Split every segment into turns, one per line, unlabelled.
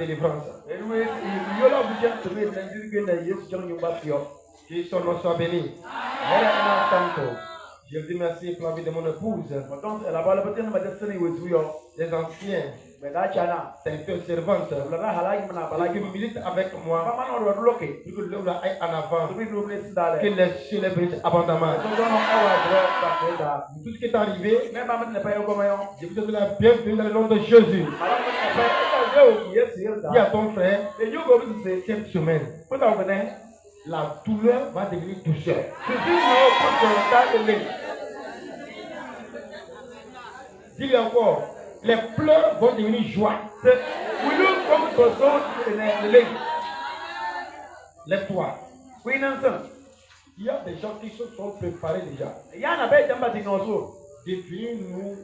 délivrance. Que son nom soit béni. Je dis merci pour la vie de mon épouse. Les anciens, serviteurs, servantes, qui militent avec moi, pour que l'œuvre aille en avant, que les cieux les brisent abondamment. Tout ce qui est arrivé, je vous donne la bienvenue dans le nom de Jésus. Dis à ton frère, cette semaine, la douleur va devenir douceur. Dis-lui encore, les pleurs vont devenir joie. Lève-toi. Il y a des gens qui se sont préparés déjà. De venir nous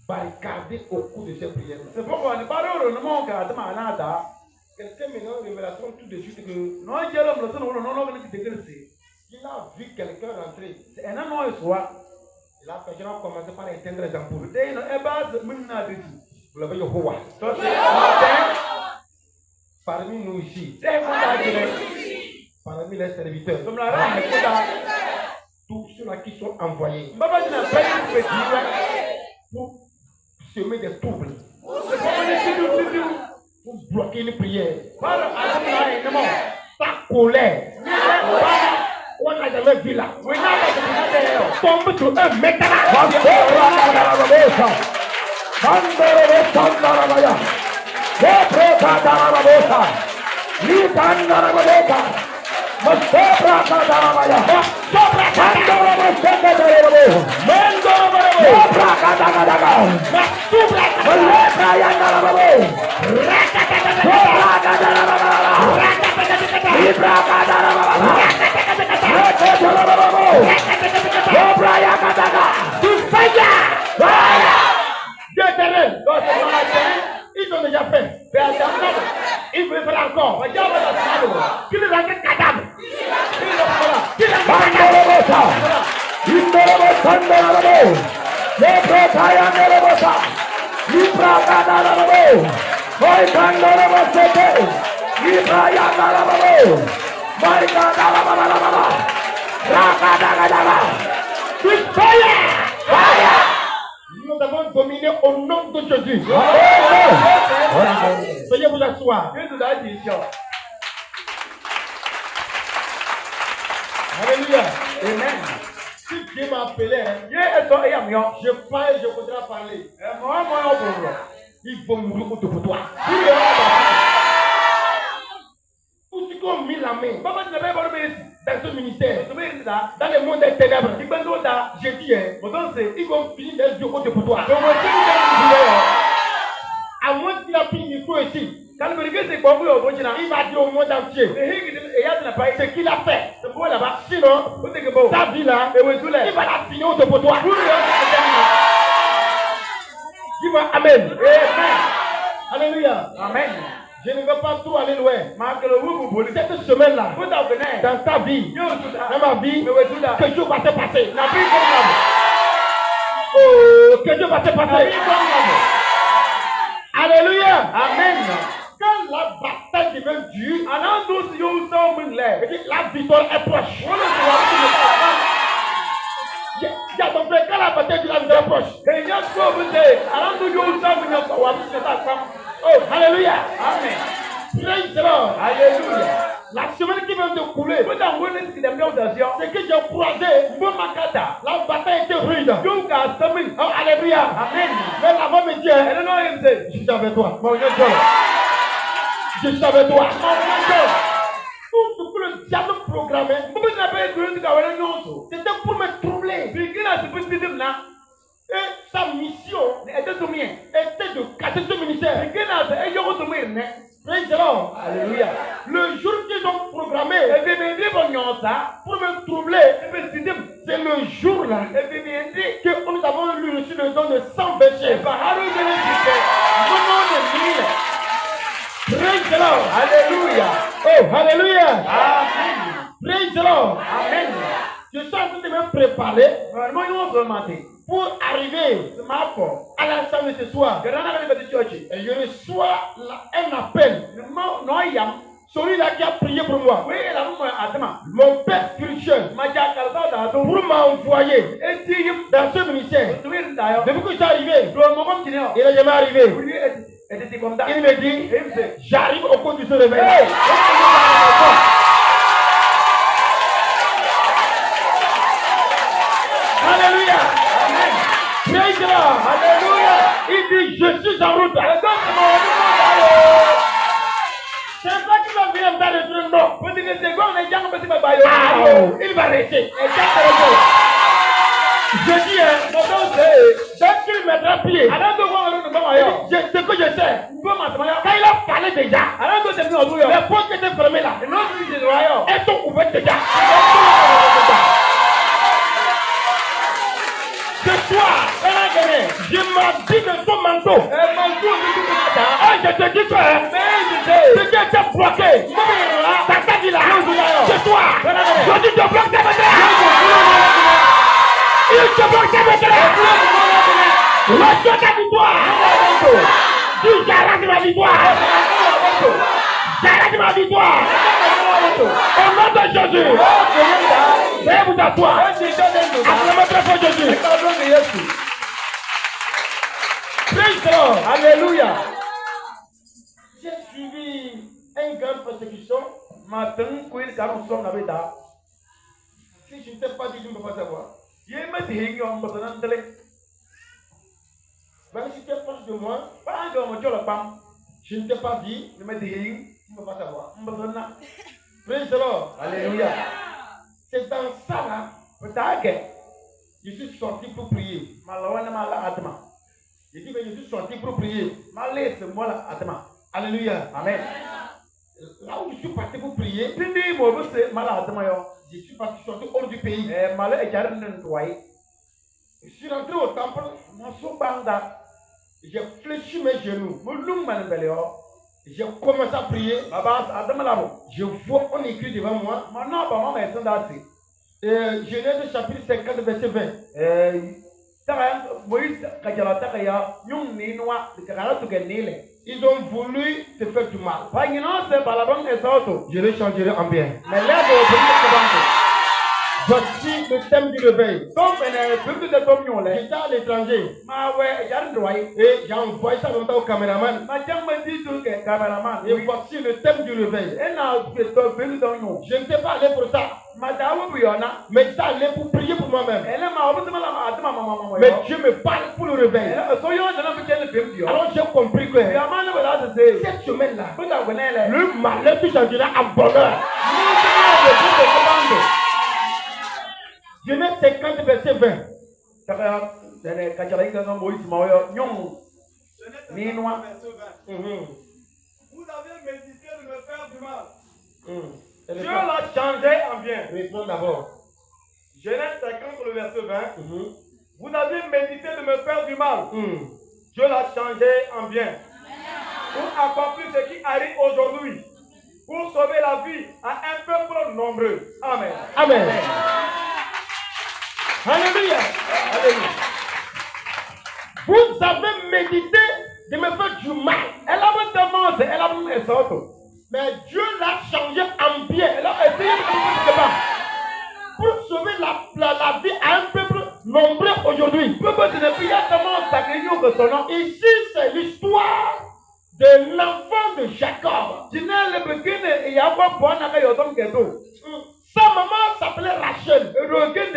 barricader au cours de cette prière. C'est pourquoi nous parlons de mon gars. Quelqu'un maintenant révélation tout de suite que il a vu quelqu'un rentrer. Il a fait commencer par éteindre les ampoules. Vous l'avez Yehovah. Parmi nous ici, parmi les serviteurs, tous ceux-là qui sont envoyés pour semer des troubles, pour bloquer une prière, ta colère, on n'a jamais vu là. Tombe sur un métal. Ils ont déjà fait. Ils veulent faire encore. Qui les a fait cadavre? Nous avons dominé au nom de Jésus. Veuillez vous asseoir. Alléluia. Amen. Si Dieu m'a appelé, je parle et je voudrais parler. Ils vont mourir pour toi. Tous ceux qui ont mis la main dans ce ministère, dans le monde des ténèbres, je dis, ils vont finir des yeux pour toi. À moins qu'il a pris il faut ici. Il va dire au monde entier ce qu'il a fait. Sinon, sa vie là, il va la finir pour toi. Dis-moi Amen. Alléluia. Amen. Je ne veux pas trop aller loin. Cette semaine-là, dans ta vie, dans ma vie, que Dieu va se passer. Oh, que Dieu va se passer. Alléluia. Amen. Quand la bataille devient dure, la victoire est proche. Quand la bataille devient proche. Oh, alléluia. Amen. Praise the Lord. Alléluia. La semaine qui vient de couler, c'est que j'ai croisé la bataille était rude. Oh, alléluia. Amen. Mais la femme me dit, je suis avec toi. Je suis avec toi. Tout ce que le diable programmait, c'était pour me troubler. Et sa mission était de casser ce ministère. Praise the Lord. Alléluia. Le jour qu'ils ont programmé pour me troubler, c'est le jour là que nous avons reçu le don de 100 péchés. Praise the Lord. Alléluia. Oh, alléluia. Amen. Praise the Lord. Amen. Je suis en train de me préparer
pour arriver à la salle de ce soir. Et je reçois un appel. Celui-là qui a prié pour moi. Mon père spirituel. Pour m'envoyer dans ce ministère. Depuis que je suis arrivé, il n'est jamais arrivé. Il me dit, j'arrive au cours de ce réveil. Alléluia. Praise God. Alléluia. Il dit, je suis en route. C'est ça qui va venir me faire le truc, non. Il va rester. Je dis, dès qu'il mettra pied, ce que je sais, quand il a parlé déjà, les portes qui étaient fermées là, elles sont ouvertes déjà. Ce soir, je m'habille de ton manteau. Et je te dis que ce qui était bloqué, ça t'a dit là, ce soir, je dis de bloquer maintenant. Il te bloque maintenant. Reçois ta victoire. Dis j'arrête ma victoire. J'arrête ma victoire. Au nom de Jésus. Veuillez vous asseoir. Acclamez très fort Jésus. Praise the Lord. Alléluia. J'ai suivi une grande persécution. Si je ne t'ai pas dit, je ne peux pas savoir. Même si tu es proche de moi, je ne t'ai pas dit, je ne peux pas savoir. Praise the Lord. Alléluia. C'est dans ça là, je suis sorti pour prier. Je dis que je suis sorti pour prier. Alléluia. Amen. Là où je suis parti pour prier, je suis parti sortir hors du pays. Je suis rentré au temple, j'ai fléchi mes genoux. J'ai commencé à prier. Je vois on écrit devant moi. Genèse chapitre 50, verset 20. Ils ont voulu te faire du mal. Je les changerai en bien. Voici le thème du réveil. J'étais à l'étranger. Et j'ai envoyé ça au caméraman. Et voici le thème du réveil. Je ne t'ai pas allé pour ça. Mais j'étais allé pour prier pour moi-même. Mais Dieu me parle pour le réveil. Alors j'ai compris que cette semaine-là, le malheur tu changeras en bonheur. Genèse 50, verset 20.
Vous avez médité de me faire du mal.
Dieu l'a changé en bien. Réponds d'abord.
Genèse 50, le verset 20. Vous avez médité de me faire du mal. Dieu l'a changé en bien. Pour accomplir ce qui arrive aujourd'hui. Pour sauver la vie à un peuple nombreux. Amen.
Amen. Alléluia. Alléluia. Vous avez médité de me faire du mal. Mais Dieu l'a changé en bien. Pour sauver la vie à un peuple nombreux aujourd'hui. Ici, c'est l'histoire de l'enfant de Jacob. Sa maman s'appelait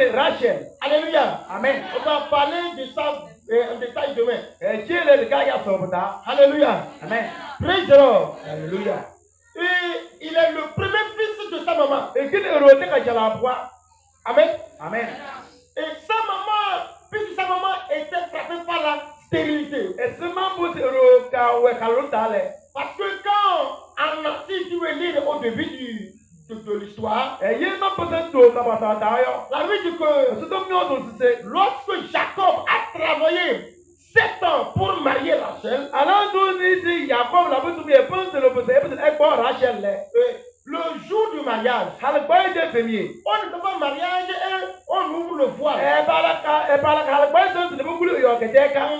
Rachel. Alléluia. Amen. On va parler de ça en détail demain. Alléluia. Amen. Praise the Lord. Alléluia. Et il est le premier fils de sa maman. Amen. Amen. Et sa maman, puisque sa maman était frappée par la stérilité. Parce que quand Anassi, tu veux lire au début de l'histoire, la Bible dit que lorsque Jacob a travaillé 7 ans pour marier Rachel, le jour du mariage, on ne fait pas mariage et on ouvre le voile. voile.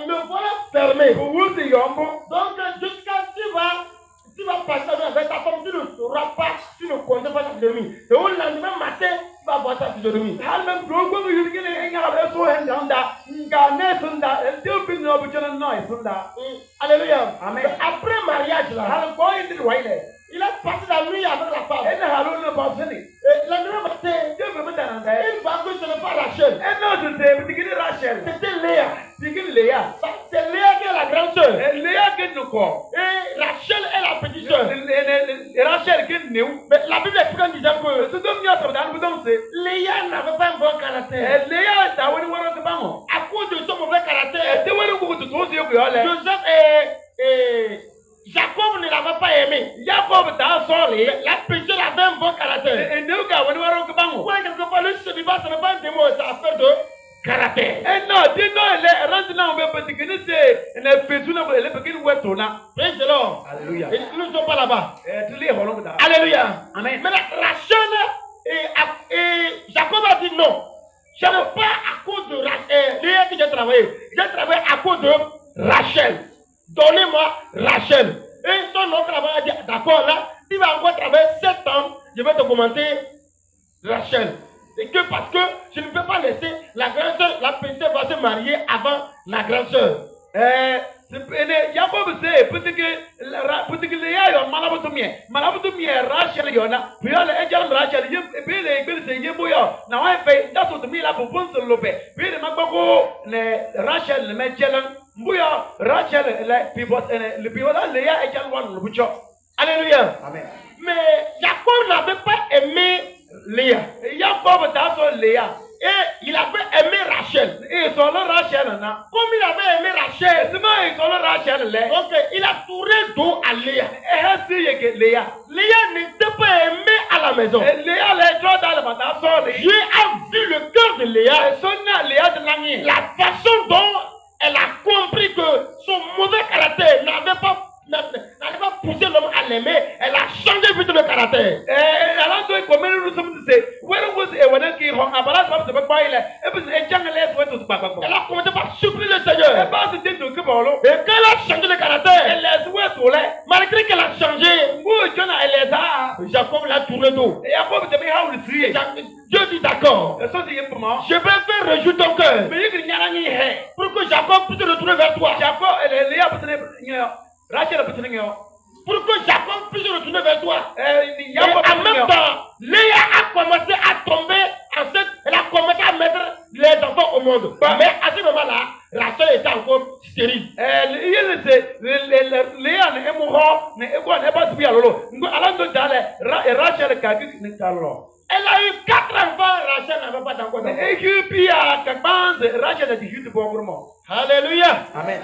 Le
voilà fermé.
yombo.
Donc, jusqu'à tu vas passer avec ta femme, tu ne sauras pas, tu ne comptes pas ta physionomie. Et au lendemain matin, tu vas voir ta physionomie. Alléluia.
Amen.
Après mariage, là, il a passé la nuit avec la femme. Et le lendemain matin, il va que ce n'est pas Rachel. C'était Léa. C'est Léa qui est la grande sœur. Et Rachel est la petite sœur. Mais la Bible explique en disant que Léa n'avait pas un bon caractère. À cause de son mauvais caractère, Joseph et Jacob ne l'avait pas aimé. La péché avait un bon caractère. Ouais, quelque part, le célibat, ce n'est pas un démon, c'est affaire de caractère. Praise the Lord.
Alléluia.
Ils ne sont pas là-bas. Alléluia.
Amen.
Mais Rachel et Jacob a dit non. Ce n'est pas à cause de Rachel que j'ai travaillé. J'ai travaillé à cause de Rachel. Donnez-moi Rachel. Et son oncle a dit d'accord, là, tu vas encore travailler 7 ans, je vais te commenter Rachel. Et que parce que je ne peux pas laisser la grande soeur, la petite va se marier avant la grande soeur.
Jacob sait peut-être que Léa yo malabutu mie Rachel yo na puis le ejal Rachel et puis le c'est yeboyo na wa fait that's what me la pour penser lope puis le magbako ne Rachel le metjelan mbuyo Rachel le puis là Léa ejal wan le bucho.
Alléluia.
Amen.
Mais Jacob n'avait pas aimé Léa.
Jacob t'a so Léa.
Et il avait aimé Rachel.
Et solo Rachel na.
Comme il avait aimé Rachel,
C'est solo Rachel le.
donc il a tourné dos à Léa.
Léa
Léa n'était pas aimée à la maison.
Léa le droit dans le matin solo.
Dieu a vu le cœur de Léa,
Léa de l'année.
la façon dont elle a compris que son mauvais caractère n'avait pas poussé l'homme à l'aimer. Elle a changé vite le caractère. Elle a commencé par supplier le Seigneur. Et quand elle a changé le caractère, malgré qu'elle a changé, Jacob l'a tourné dos. Dieu dit d'accord. Je vais faire réjouir ton cœur pour que Jacob puisse se retourner vers toi. Pour que Jacob puisse se retourner vers toi. Et en même temps, Léa a commencé à tomber enceinte. Elle a commencé à mettre les enfants au monde. Mais à ce moment-là, Rachel était encore stérile. Elle a eu 4 enfants, Rachel n'avait pas d'enfants. Alléluia.
Amen.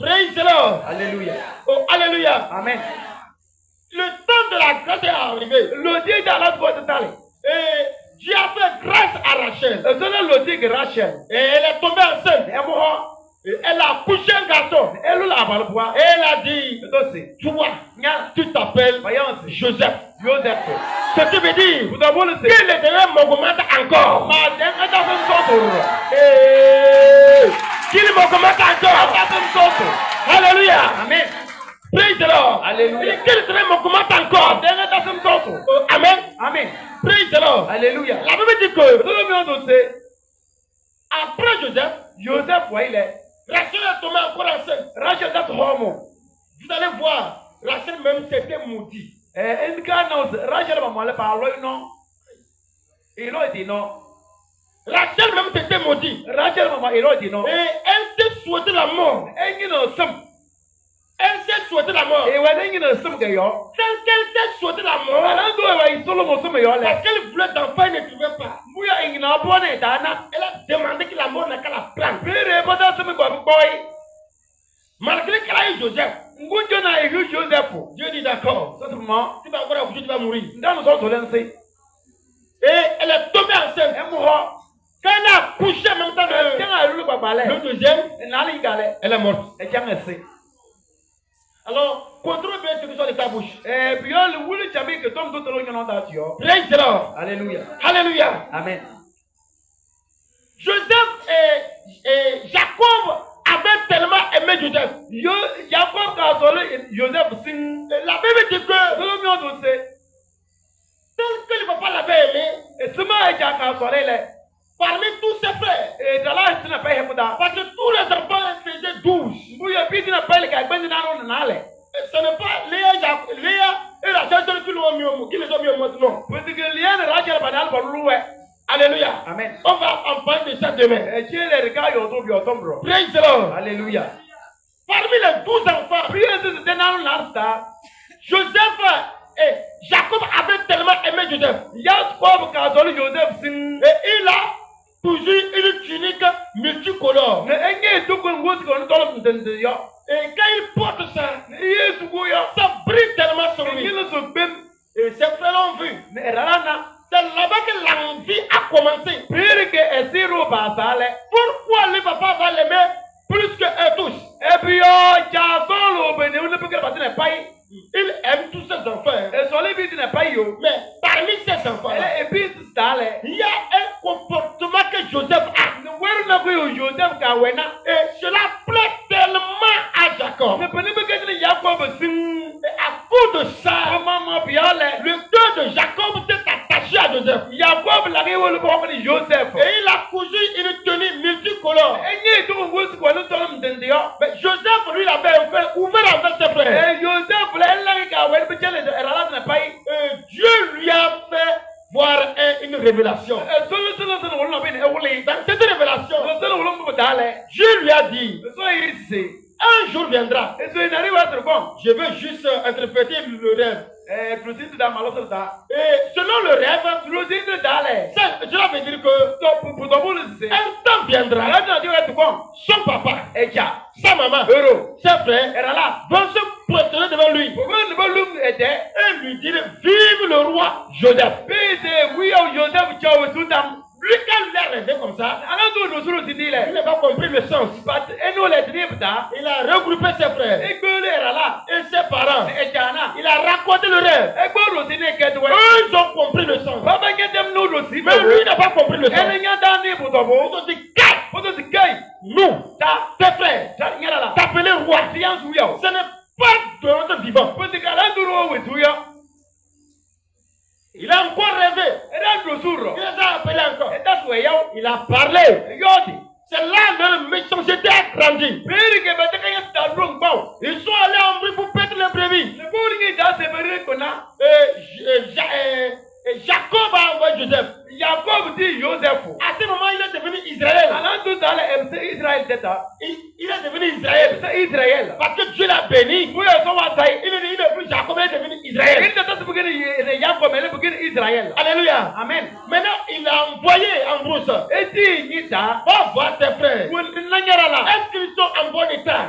Praise the Lord.
Alléluia.
Oh, alléluia.
Amen.
Le temps de la grâce est arrivé. Et Dieu a fait grâce à Rachel. Et elle est tombée enceinte. Et elle a accouché un garçon. Et elle a dit, toi, tu t'appelles Joseph. Ce qui veut dire que le Seigneur m'augmente encore. Qu'il m'augmente encore. Alléluia.
Amen.
Praise the Lord.
Alléluia.
Que le Seigneur m'augmente encore. Amen.
Amen.
Praise the Lord.
Alléluia.
La Bible dit que après Joseph, Rachel est tombée encore enceinte. Vous allez voir, Rachel même s'était maudit. Rachel même s'était maudit. Et elle s'est souhaité la mort. Elle s'est souhaité la mort. Celle qu'elle s'est souhaité la mort, parce qu'elle voulait d'enfant, elle ne trouvait pas. Elle a demandé que la mort n'a qu'à la prendre. Malgré qu'elle a eu Joseph, Dieu dit d'accord. Tu vas encore accoucher, tu vas mourir. Et elle est tombée enceinte. Quand elle a accouché en même temps le deuxième, elle est morte. Alors, contrôle bien ce que sont de ta bouche. Praise the Lord.
Alléluia.
Alléluia.
Amen.
Joseph et Jacob avaient tellement aimé Joseph.
Jacob Kasole Joseph Singh.
La Bible dit que tel que le papa l'avait aimé,
et ce moment
parmi tous ses frères,
et dans la tu n'as pas écouté
parce que tous les enfants faisaient 12. Ce n'est pas Léa et Rachel qui les ont mis au monde, non. Alléluia.
Amen.
On va en parler de ça demain. Praise the Lord.
Alléluia.
Parmi les 12 enfants, Joseph et Jacob avaient tellement aimé Joseph. Et il a toujours une tunique multicolore. Et quand il porte ça, ça brille tellement sur lui. Et ses frères ont vu. C'est là-bas que l'envie a commencé. Pourquoi le papa va l'aimer plus qu'eux tous? Il aime tous ses enfants. Mais parmi ses enfants, il y a un comportement que Joseph a. Et cela plaît tellement à Jacob. Et à cause de ça, le cœur de Jacob s'est attaché à Joseph. Et il a cousu une tenue multicolore. Mais Joseph, lui, il avait ouvert avec ses frères. Dieu lui a fait voir une révélation. Dans cette révélation, Dieu lui a dit, un jour viendra. Je veux juste interpréter le rêve. Et selon le rêve, cela veut dire que un temps viendra, son papa, sa maman, ses frères vont se prosterner devant lui et lui dire vive le roi Joseph. Lui, quand il a rêvé comme ça, il n'a pas compris le sens. Il a regroupé ses frères et ses parents. Il a raconté le rêve. Eux, ils ont compris le sens. Mais lui, il n'a pas compris le sens. Ils ont dit, nous, tes frères, t'appeler roi. Ce n'est pas de notre vivant. Il a encore rêvé. Il les a appelés encore. Il a parlé. C'est là leur méchanceté a grandi. Ils sont allés en bruit pour perdre les brebis. Jacob a envoyé Joseph. À ce moment, il est devenu Israël. Il est devenu Israël. Parce que Dieu l'a béni. Il est plus Jacob, il est devenu Israël. Alléluia. Amen. Maintenant, il a envoyé en brousse. Va voir tes frères. Est-ce qu'ils sont en bon état?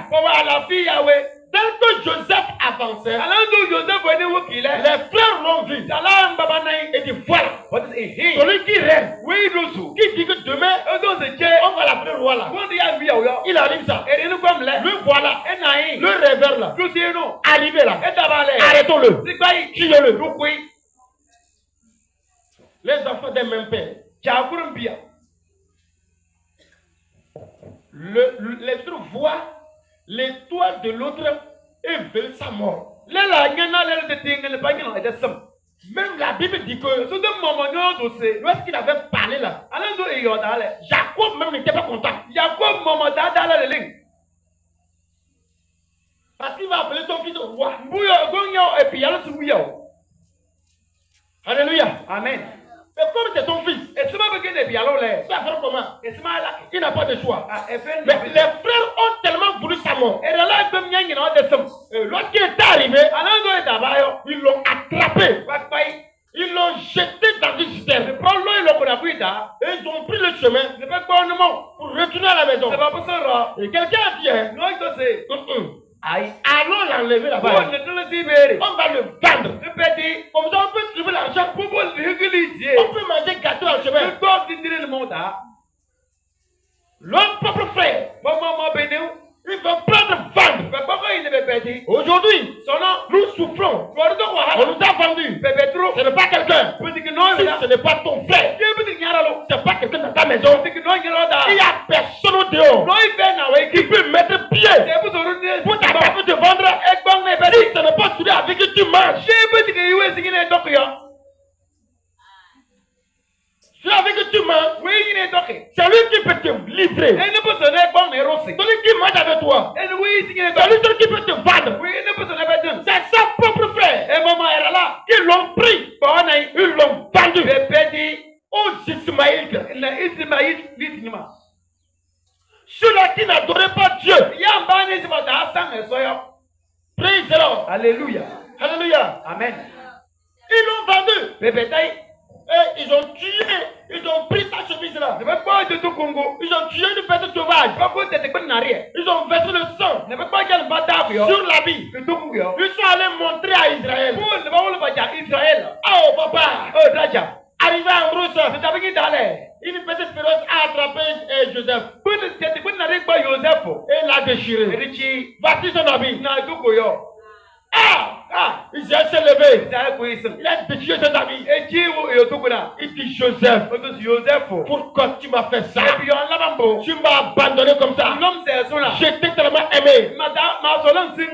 Tel que Joseph avançait, les frères l'ont vu. Et dit voilà, celui qui rêve, qui dit que demain, on va l'appeler roi là. Il arrive ça. Le voilà, le rêveur là, arrivé là. Arrêtons-le, tuez-le. Les enfants d'un même père. Les autres voient l'étoile de l'autre et veulent sa mort. Même la Bible dit que lorsqu'il avait parlé là, Jacob même n'était pas content. Parce qu'il va appeler son fils roi. Alléluia. Amen. Et comme c'est ton fils, tu vas faire comment? Il n'a pas de choix. Mais les frères ont tellement voulu sa mort. Lorsqu'il est arrivé, ils l'ont attrapé. Ils l'ont jeté dans une citerne. Et ils ont pris le chemin pour retourner à la maison. Et quelqu'un a dit, allons l'enlever là-bas. On va le vendre. Comme ça, on peut trouver l'argent. On peut manger gâteau en chemin. Leur propre frère, ils vont vendre. Aujourd'hui, nous souffrons. On nous a vendu. Ce n'est pas quelqu'un. Si ce n'est pas ton frère, ce n'est pas quelqu'un dans ta ta maison, il n'y a personne au dehors qui peut mettre pied pour t'apporter de vendre. Si ce n'est pas celui avec qui tu manges, celui avec qui tu manges, c'est lui qui peut te livrer. Celui qui mange avec toi, c'est lui qui peut te vendre. C'est sa propre frère qui l'ont pris, ils l'ont vendu aux Ismaélites. Ceux-là qui n'adoraient pas Dieu. Praise the Lord.
Alléluia.
Alléluia.
Amen.
Ils l'ont vendu. Et ils ont tué. Ils ont pris sa chemise-là. Ils ont tué une bête sauvage. Ils ont versé le sang sur l'habit. Ils sont allés montrer à Israël. Oh papa. Arrivé en route, une petite féroce a attrapé Joseph. Et l'a déchiré. Voici son habit. Il s'est levé. Il a déchiré son habit. Il dit Joseph, pourquoi tu m'as fait ça? Tu m'as abandonné comme ça. Je t'ai tellement aimé.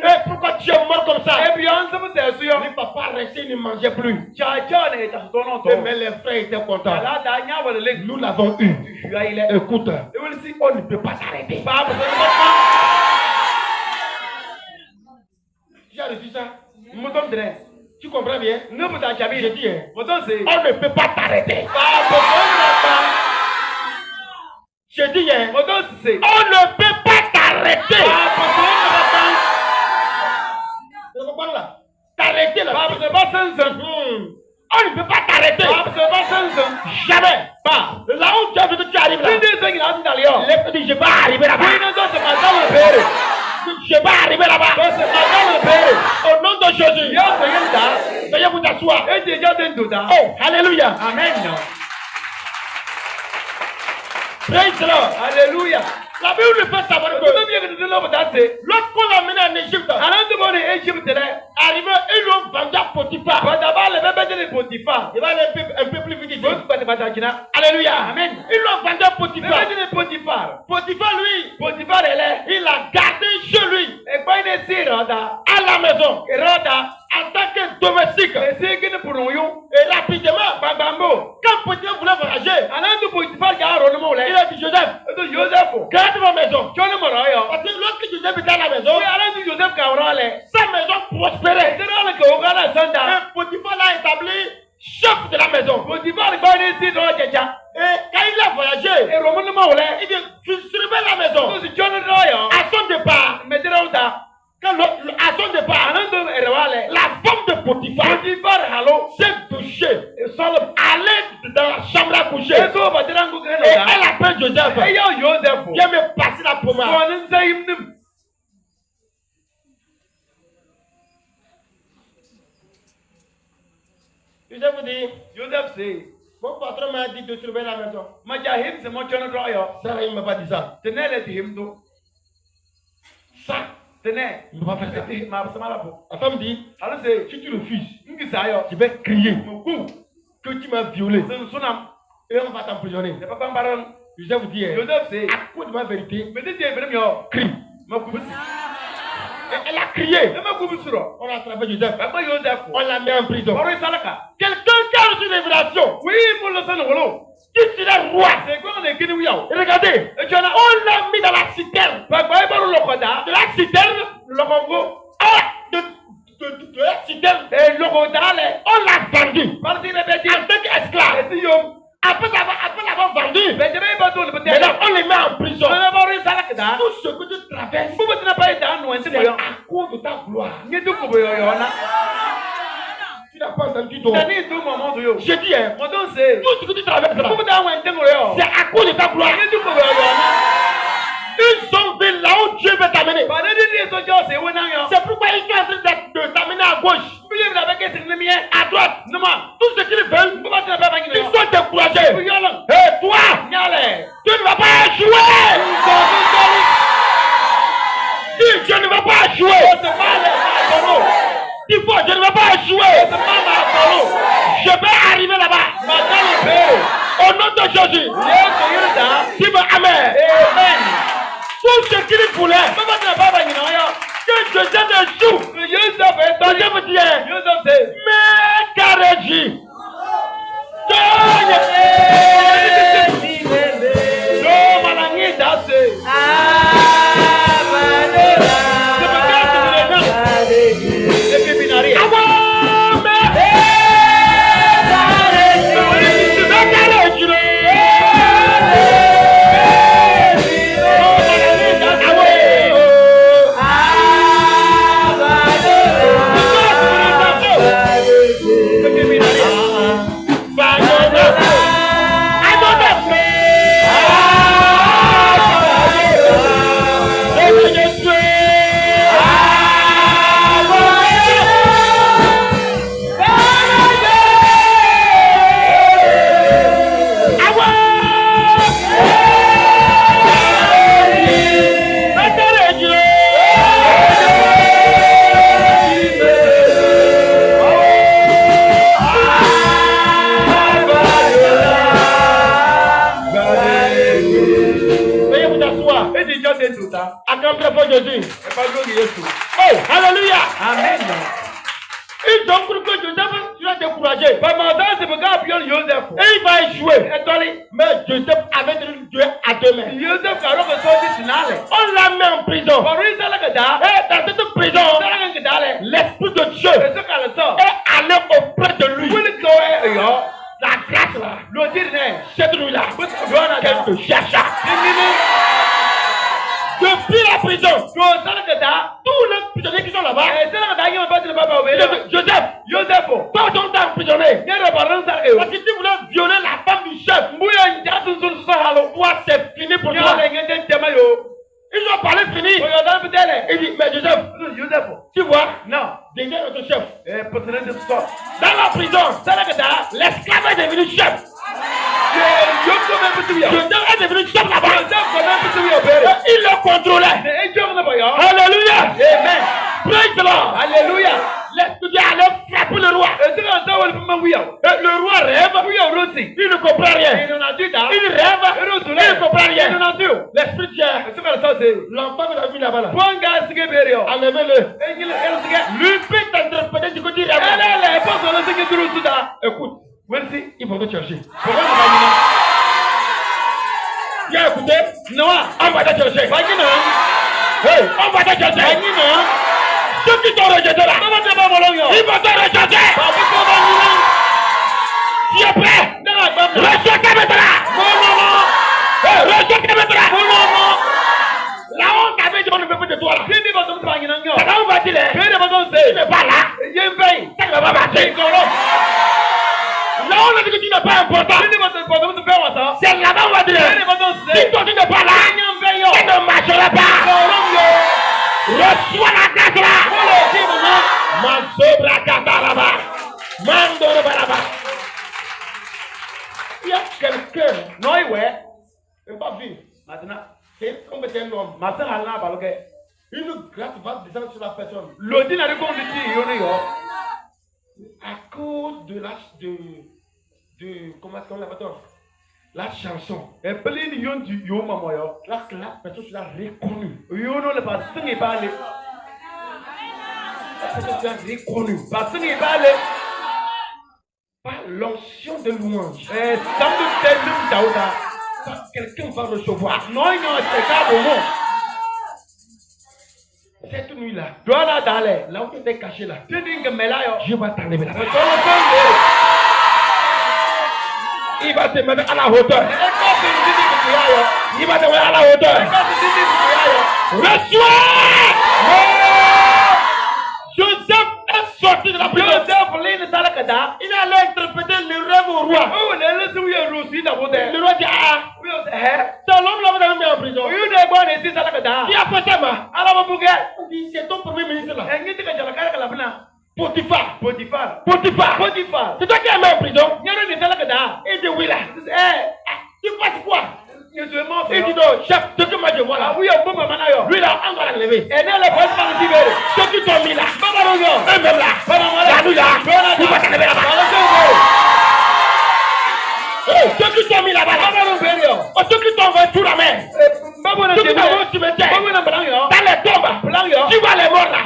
Et pourquoi tu es mort comme ça? Les papas restés, ils ne mangeaient plus. Mais les frères étaient contents. Nous l'avons eu. Écoute, on ne peut pas s'arrêter. Tu as reçu ça? Tu comprends bien? J'ai dit, on ne peut pas t'arrêter. J'ai dit, on ne peut pas t'arrêter. T'arrêter là. On ne peut pas t'arrêter. Jamais. Là où tu as vu que tu arrives là. Les petits, je vais arriver là-bas. Je vais arriver là-bas. Au nom de Jésus. Veuillez vous asseoir. Oh, alléluia.
Amen.
Praise the Lord.
Alléluia.
La Bible nous fait savoir que lorsqu'on l'a mené en Égypte, arrivé, ils l'ont vendu à Potiphar. Il va aller un peu plus vite ici. Alléluia. Amen. Ils l'ont vendu à Potiphar. Potiphar, lui, il a gardé chez lui, à la maison, en tant que domestique. Et rapidement, quand Potiphar voulait voyager, il a dit Joseph, garde ma maison. Parce que lorsque Joseph était à la maison, sa maison prospérait. Et Potiphar l'a établi chef de la maison. Et quand il a voyagé, il distribuait la maison. À son départ, à son départ, la femme de Potiphar s'est touchée. Allait dans la chambre à coucher. Et elle appelle Joseph. Viens me passer la pommade. Joseph dit, mon patron m'a dit de surveiller la maison. Ça, il ne m'a pas dit ça. Ça, il ne va pas faire ça. La femme dit, si tu refuses, je vais crier que tu m'as violé. Et on va t'emprisonner. Joseph dit, à cause de ma vérité, crie. Et elle a crié. On a attrapé Joseph. On l'a mis en prison. Quelqu'un qui a reçu une révélation. Qui serait roi? Regardez, on l'a mis dans la citerne. De la citerne, de la citerne, on l'a vendu en tant qu'esclave. Après l'avoir vendu, maintenant on les met en prison. Tout ce que tu traverses, c'est à cause de ta gloire. Tu n'as pas entendu ton. Je dis, tout ce que tu traverses là, c'est à cause de ta gloire. Ils sont venus là où Dieu veut t'amener. C'est pourquoi ils sont en train de t'amener à gauche, à droite. Tout ce qu'ils veulent, ils sont découragés. Et toi, tu ne vas pas échouer. Dis, je ne vais pas échouer. Il faut, je ne vais pas échouer. Je vais arriver là-bas. Au nom de Jésus. tout ce qu'il voulait. Que Joseph échoue. Joseph dit, mais Karéji. Oh, alléluia.
Amen.
Ils ont cru que Joseph serait découragé. Et il va échouer. Mais Joseph avait Dieu à deux mains. On l'a mis en prison. Et dans cette prison, l'Esprit de Dieu est allé auprès de lui. La grâce là, cette nuit-là, qu'elle te chercha. Depuis la prison, tous les prisonniers qui sont là-bas, Joseph, toi ton temps emprisonné, parce que tu voulais violer la femme du chef, toi c'est fini pour toi. Ils ont parlé fini. Il dit, mais Joseph, tu vois,
Non.
déjà notre chef,
Dans
dans la prison, l'esclave est devenu chef. Joseph est devenu chef là-bas. Il le contrôlait. Alléluia.
Amen.
Praise the Lord.
Alléluia.
L'Esprit Dieu allait frapper le roi. Le roi rêve. Il ne comprend rien. Il rêve. Il ne comprend rien. L'Esprit Dieu, l'enfant que tu as vu là-bas, enlevez-le. Lui peut t'interpréter du côté rêve. Écoute, il faut te chercher. Tu as écouté? Non, on va te chercher. Hey, on va te chercher. Ceux qui t'ont rejeté là, ils vont te rejeter. Tu es prêt? Rejetez maintenant. Rejetez maintenant. La honte avait dit on ne veut pas de toi là. Ça on va dire, tu n'es pas là. Ça ne va pas marcher. Là on a dit que tu n'es pas important. C'est là-bas on va dire, si toi tu n'es pas là, ça ne marchera pas. Reçois la grâce là. Mazobra katalaba. Mandoro balaba. Il y a quelqu'un. Non, il n'est pas vu. C'est comme un homme. Une grâce va descendre sur la personne. À cause de comment est-ce qu'on l'appelle? La chanson. Là, la personne sera reconnue. La personne sera reconnue. Par l'onction de louange. Quelqu'un va recevoir. Cette nuit-là, là où tu étais caché là, Dieu va t'enlever là. Il va te mettre à la hauteur. Il va te mettre à la hauteur. Reçois! Joseph est sorti de la prison. Il allait interpréter le rêve au roi. Le roi dit, c'est l'homme là vous avez mis en prison. Qui a fait ça, il dit, c'est ton premier ministre là. Potiphar. C'est toi qui as mis en prison. Il dit oui là. Tu passes quoi? Il dit non, chef, ce que moi je vois là. Lui là, on va l'enlever. Ceux qui t'ont mis là, eux-mêmes là, nous là, tu vas t'enlever là-bas. Ceux qui t'ont mis là-bas, ceux qui t'ont vendu tout la main, Tu vas au cimetière. Dans les tombes. Tu vois les morts là.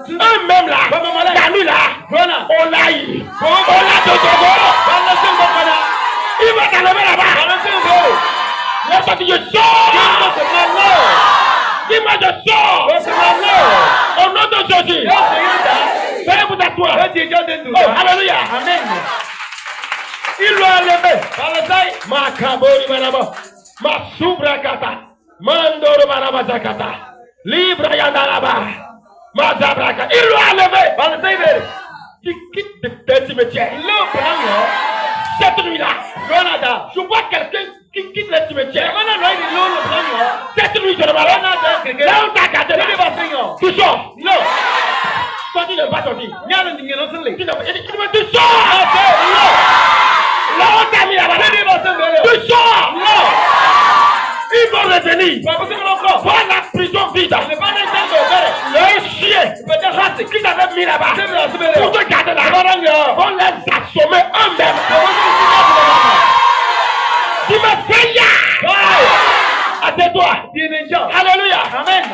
Eux-mêmes là. La nuit là. On l'a eu. On l'a de Togo. Il va t'enlever là-bas. Il va te dire je sors. Dis-moi je sors. Au nom de Jésus. Fais vous t'asseoir. Oh, alléluia. Amen. Il l'a enlevé. Makabori manaba. Masubra kata. Mandoro manaba zakata. Libre yandaraba. Mazabraka. Il l'a enlevé. Tu quittes le cimetière. Cette nuit-là, je vois quelqu'un qui quitte le cimetière. Cette nuit, je le vois. Là où t'as gardé là. Tu sors. Non. Toi, tu ne vas pas sortir. Tu me dis, tu sors. Là où t'as mis là-bas. Tu sors. Non. Ils vont revenir. Voir la prison vide. Le chien qu'ils avaient mis là-bas pour te garder là, vont les assommer eux-mêmes. Tu me fais ya. À tes doigts. Alléluia. Amen.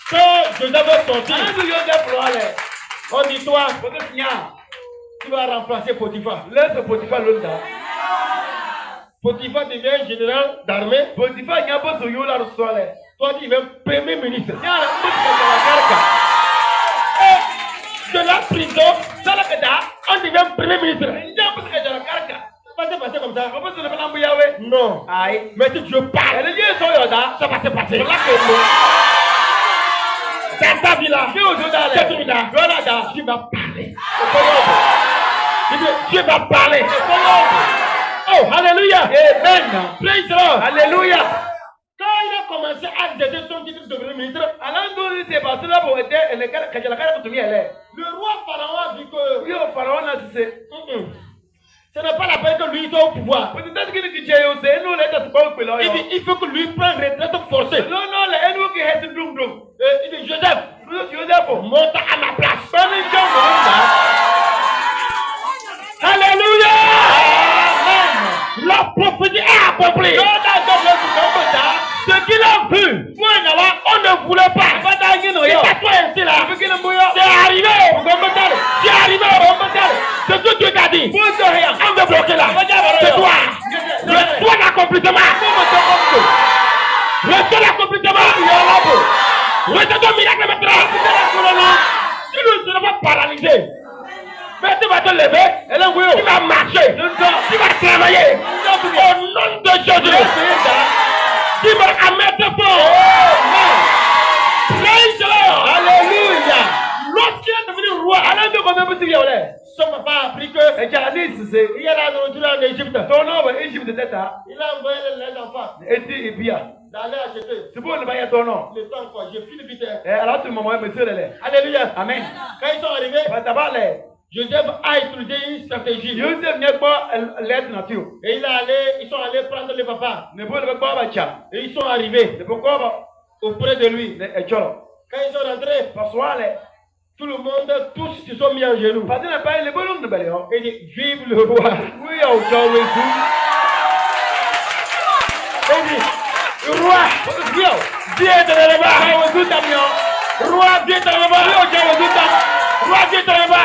Quand je devais sortir, on dit toi, tu vas remplacer Potiphar. Laisse Potiphar l'autre. Potiphar devient général d'armée. Potiphar n'y a pas de yola. Toi, tu es premier ministre. Et de la prison, on devient premier ministre. Ça va se passer comme ça. Non. Mais si Dieu parle, ça va se passer. Dans ta vie là, cette nuit là, tu vas parler. Tu vas parler. Oh, alléluia. Amen. Praise the Lord. Alléluia. Quand il a commencé à jeter son titre de premier ministre, le roi Pharaon a dit que ce n'est pas la peine que lui soit au pouvoir. Il dit il faut que lui prenne retraite forcée. Il dit Joseph, monte à ma place. Alléluia. La prophétie est accomplie. Ce qu'il a vu, on ne voulait pas. C'est toi ainsi là. C'est arrivé. C'est arrivé. Ce que Dieu t'a dit. On veut bloquer là. C'est toi. Le soin d'accomplissement. Le soin d'accomplissement. Le soin de miracle maintenant. Tu ne seras pas paralysé. Mais tu vas te lever, tu vas marcher, tu vas travailler au nom de Jésus. Tu vas mettre fort. Praise the Lord. Alléluia. Lorsqu'il est devenu roi, son papa a appris que il y a la nourriture en Égypte. Il a envoyé les enfants d'aller acheter. C'est bon, le temps quoi, j'ai fini vite. Alléluia. Amen. Quand ils sont arrivés, Joseph a utilisé une stratégie. Et ils sont allés prendre le papa. Et ils sont arrivés auprès de lui. Quand ils sont rentrés, tout le monde, tous se sont mis en genoux. Et dit, vive le roi. Et dit, roi, viens de là-bas. Roi, viens de là-bas. Roi, viens de là-bas.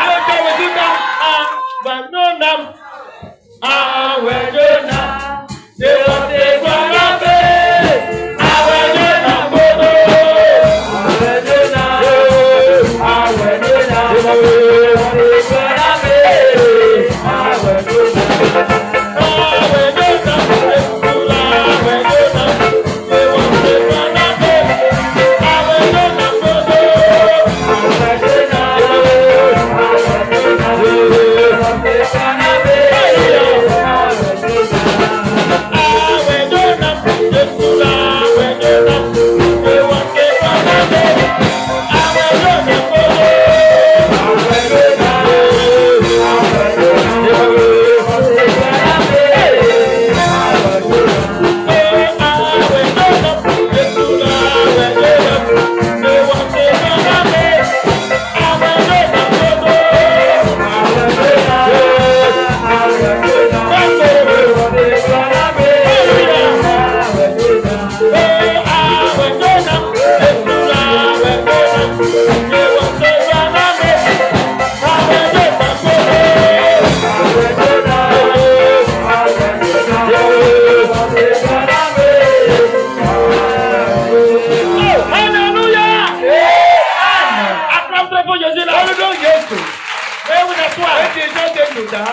ça.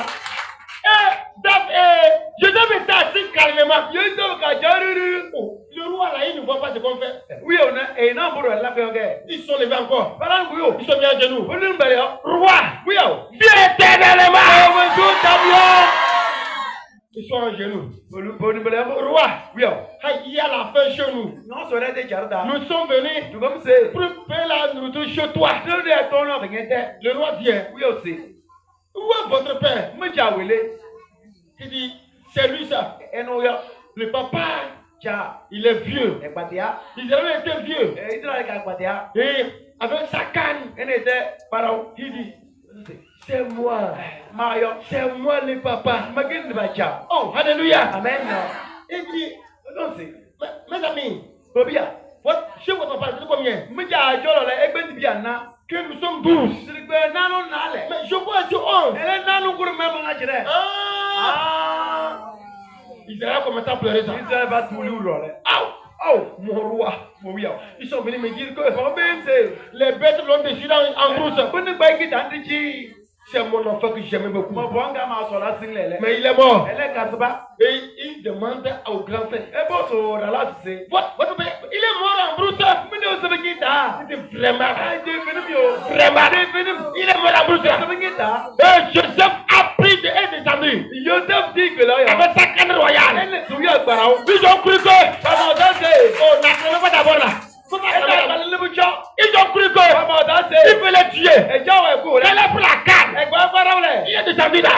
Joseph était assis calmement. Le roi là, il ne voit pas ce qu'on fait.
Oui, on a un bourreau là.
Ils sont levés encore.
Ils
Ils sont mis à genoux.
Roi, oui,
Viens éternellement. Ils sont en genoux. Roi,
oui,
il y a la faim chez nous.
non, ça aurait été Jarda.
Nous sommes venus
Tu comme c'est.
pour payer la nourriture chez toi. Le roi vient.
Oui, aussi.
Où est votre père? Il dit, c'est lui ça. Le papa, il est vieux. Israël était vieux. Et avec sa canne, il dit, c'est moi. C'est moi le papa. Oh, alléluia.
Amen.
Il dit, mes amis, chez votre papa, c'est combien? Que nous sommes 12. Mais je vois sur 11. Israël commence à pleurer ça. Oh, mon roi. Ils sont venus me dire que les bêtes l'ont déchiré en brousse. C'est mon enfant que j'aimais beaucoup. Mais il est mort. Et il demande au grand frère. Votre père, il est mort en brousse. Vraiment. Il est mort en brousse. Et Joseph a pris et descendu. Avec sa canne royale. Ils ont cru que. Oh, n'appelez pas d'abord là. Ils ont cru que. Il veut les tuer. Elle est pour la canne. Il est descendu là.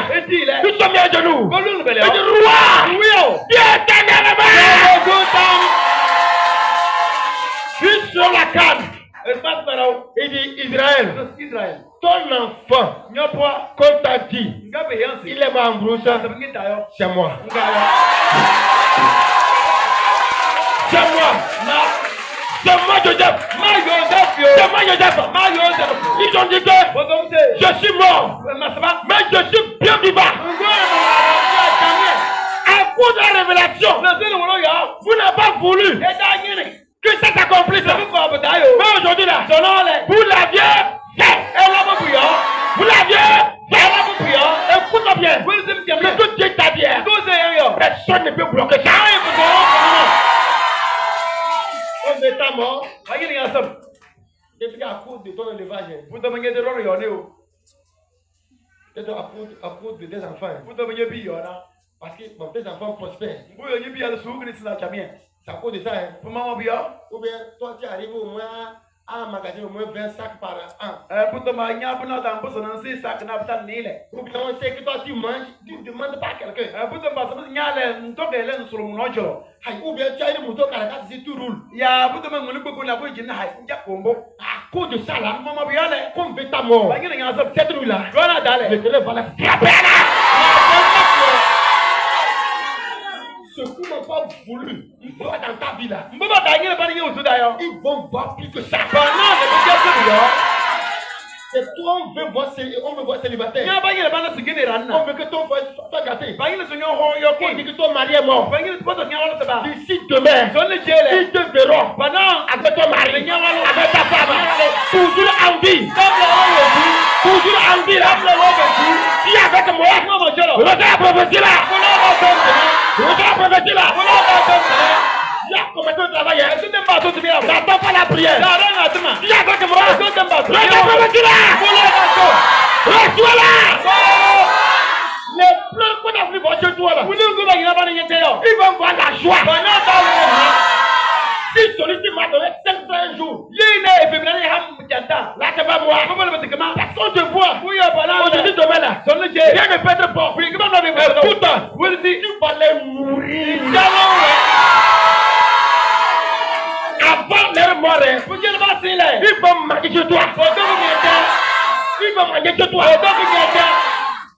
Nous sommes mis à genoux. Il dit, roi, viens éternellement. Puis sur la canne. Il dit, Israël, ton enfant, qu'on t'a dit, il est mort en brousse, c'est moi. C'est moi. C'est moi, Joseph. C'est moi, Joseph. Ils ont dit que je suis mort, mais je suis bien vivant. À cause de la révélation, vous n'avez pas voulu que ça s'accomplisse. Mais aujourd'hui là, vous l'aviez fait. Vous l'aviez fait. Écoute-moi bien. Le tout Dieu t'a dit. Personne ne peut bloquer ça. On est à mort. C'est à cause de ton élevage. C'est à cause de tes enfants. Parce que tes enfants prospèrent. C'est à cause de ça. Ou bien toi tu arrives au moins à un magasin au moins 20 sacs par an. Ou bien on sait que toi tu manges, tu ne demandes pas à quelqu'un. Ou bien tu as une moto caracas ici, tu roules. À cause de ça là, comme veut ta mort. Cette rue là, le téléphone va la frapper là. Ce qu'on n'a pas voulu, ils vont dans ta vie là. Ils vont voir plus que ça. Et toi, on veut voir célibataire. On veut que ton foyer soit gâté. On dit que ton mari est mort. D'ici demain, ils te verront avec ton mari, avec ta femme. Toujours en vie. Toujours en vie là. Qui est avec moi? Regarde la prophétie là. Regarde la prophétie là. Il y a combien de travail? N'attends pas la prière. Il y a avec moi. Regarde la prophétie là. Reçois-la. Les pleurs qu'on a pris pour chez toi là, ils vont voir la joie. Si celui qui m'a donné 500 jours, là c'est pas moi. Personne te voit. Aujourd'hui, demain là, rien ne peut être fort. Pourtant, tu vas les mourir. Avant leur mort, ils vont manger chez toi. Ils vont manger chez toi.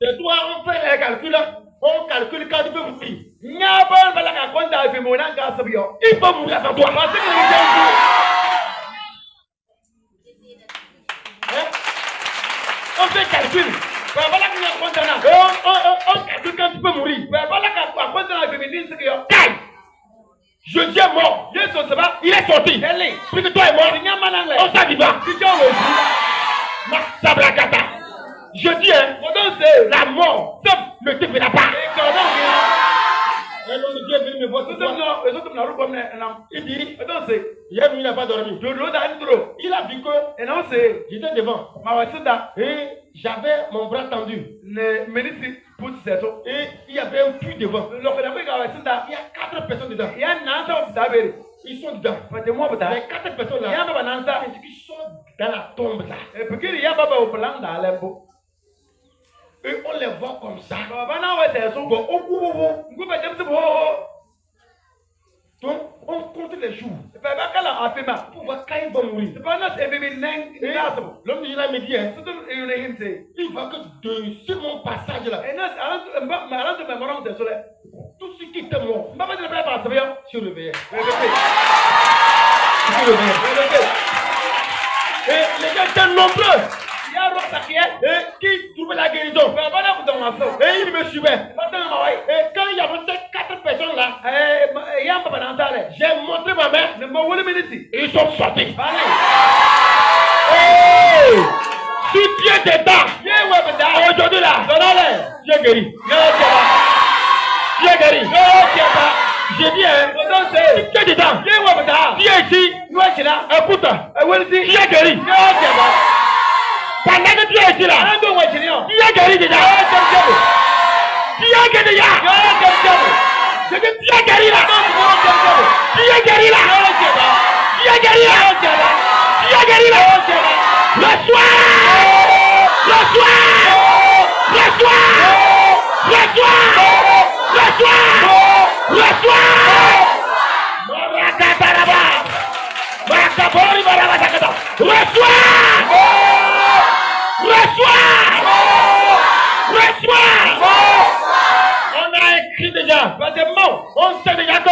C'est toi, on fait les calculs. On calcule quand tu peux mourir. Il faut mourir sans toi. On fait calcul. On calcule quand tu peux mourir. Jésus est mort. Il est sorti. Puis que toi est mort. On s'en vivant. Je dis, la mort Il dit,
Et donc c'est.
hier nuit, il n'a pas dormi. Il a vu que
Et non c'est.
j'étais devant. Et j'avais mon bras tendu. Et il y avait un puits devant. Il y a 4 personnes dedans. Ils sont dedans. Les 4 personnes là, qui sont dans la tombe là. Et on les voit comme ça. Donc, on compte les jours. Pour voir quand ils vont mourir. L'homme de Dieu me dit, hein, il voit que de sur mon passage là, tout ce qui était mort, se réveillait. Et les gens étaient nombreux. Et qui trouvaient la guérison. Et ils me suivaient. Et quand il y avait ces 4 personnes là, j'ai montré ma main. Et ils sont sortis. Hey! Si tu es dedans, aujourd'hui là, tu es guéri. Tu es guéri. J'ai dit, si tu es dedans, tu es ici, écoute, tu es guéri. Pendant que tu es ici là, tu es guéri déjà. Tu es guéri déjà. Je dis, tu es guéri là. Tu es guéri là. Tu es guéri là. Tu es guéri là. Reçois. Reçois. Reçois. Reçois. Reçois. Reçois. Marakabaraba. Marakabori barabakata. Reçois. Reçois. Reçois. On a écrit déjà. On sait déjà que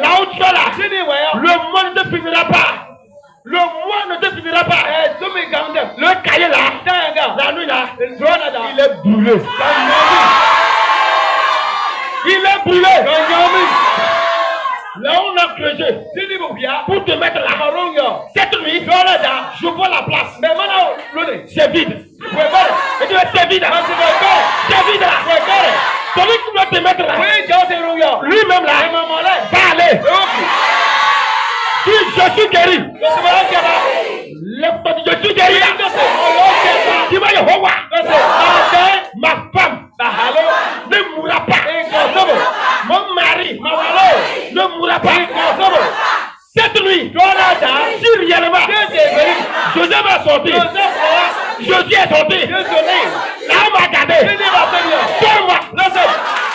là où tu es là, le monde ne te finira pas. Le mois ne te finira pas. Le cahier là, la nuit là, il est brûlé. Il est brûlé. Là où on a creusé pour te mettre là. Cette nuit, je vois la place. C'est vide. Et tu es c'est vide. C'est vide là. Celui qui doit te mettre là, lui-même là, va aller. Si je suis guéri, je suis guéri là. Tu vas y voir. Ma femme ne mourra pas. Mon mari ne mourra pas. Cette nuit, si réellement Joseph va sortir, Josué est sorti, là on m'a gardé. Donne-moi.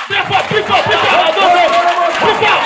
Plus fort, plus fort, plus fort.